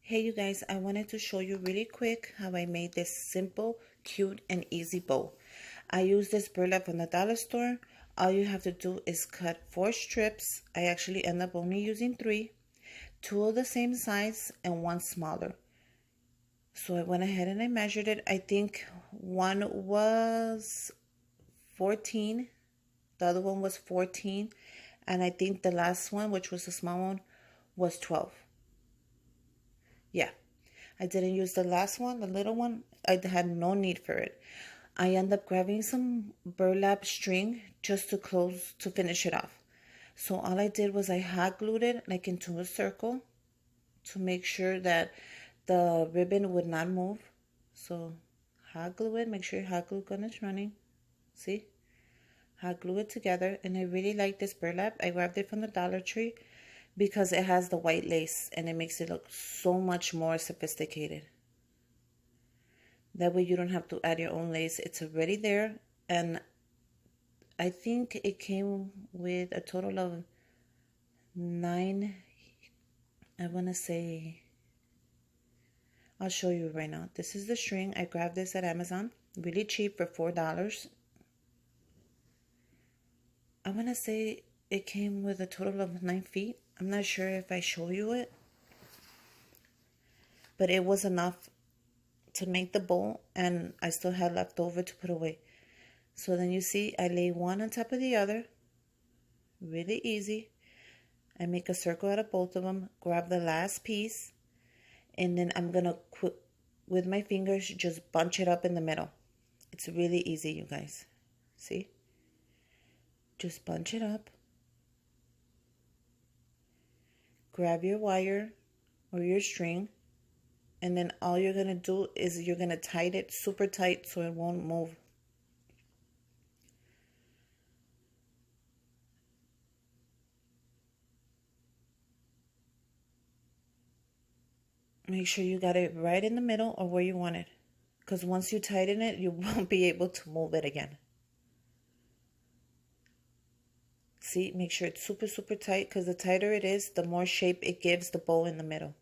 Hey you guys, I wanted to show you really quick how I made this simple, cute, and easy bow. I use this burlap from the dollar store. All you have to do is cut 4 strips. I actually end up only using 3. 2 of the same size and 1 smaller. So I went ahead and I measured it. I think one was 14, the other one was 14, and I think the last one, which was the small one, was 12. Yeah, I didn't use the last one, the little one. I had no need for it. I end up grabbing some burlap string just to finish it off. So all I did was I hot glued it like into a circle to make sure that the ribbon would not move. So hot glue it, make sure your hot glue gun is running. See? Hot glue it together, and I really like this burlap. I grabbed it from the Dollar Tree because it has the white lace and it makes it look so much more sophisticated. That way you don't have to add your own lace. It's already there, and I think it came with a total of 9, I want to say, I'll show you right now. This is the string. I grabbed this at Amazon, really cheap for $4. I want to say it came with a total of 9 feet. I'm not sure if I show you it, but it was enough to make the bowl, and I still had left over to put away. So then you see I lay one on top of the other, really easy. I make a circle out of both of them, grab the last piece, and then I'm gonna with my fingers just bunch it up in the middle. It's really easy, you guys. See? Just bunch it up. Grab your wire or your string, and then all you're going to do is you're going to tie it super tight so it won't move. Make sure you got it right in the middle or where you want it, because once you tighten it, you won't be able to move it again. See, make sure it's super, super tight, because the tighter it is, the more shape it gives the bow in the middle.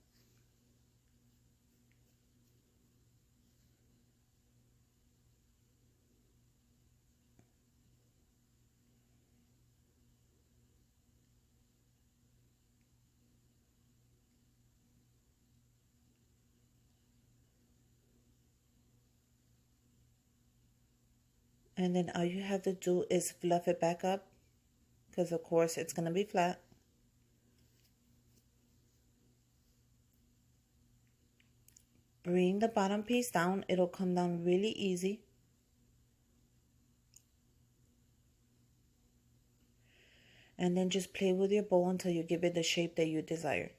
And then all you have to do is fluff it back up, because of course it's going to be flat. Bring the bottom piece down. It'll come down really easy. And then just play with your bow until you give it the shape that you desire.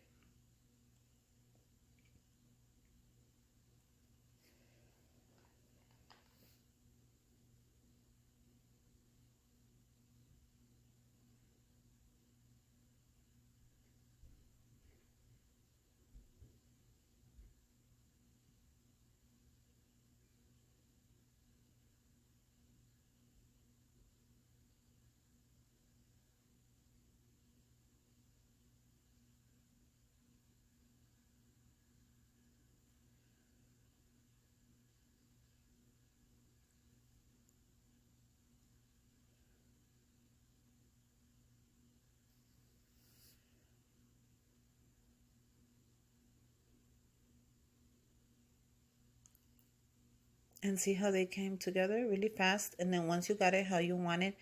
And see how they came together really fast. And then once you got it how you want it,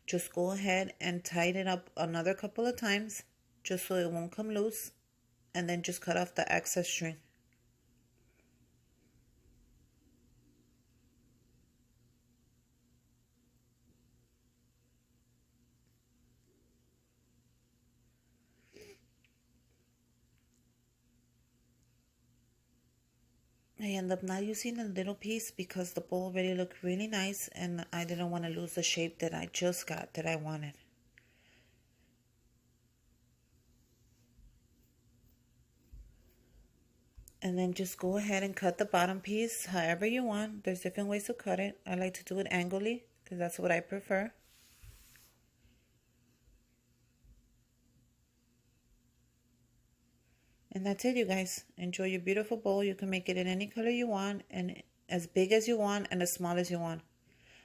just go ahead and tighten it up another couple of times just so it won't come loose, and then just cut off the excess string. I end up not using a little piece because the bowl already looked really nice, and I didn't want to lose the shape that I just got that I wanted. And then just go ahead and cut the bottom piece however you want. There's different ways to cut it. I like to do it angrily because that's what I prefer. And that's it, you guys. Enjoy your beautiful bowl. You can make it in any color you want, and as big as you want, and as small as you want.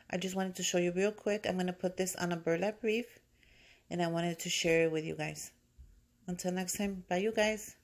I just wanted to show you real quick. I'm going to put this on a burlap wreath, and I wanted to share it with you guys. Until next time, bye you guys.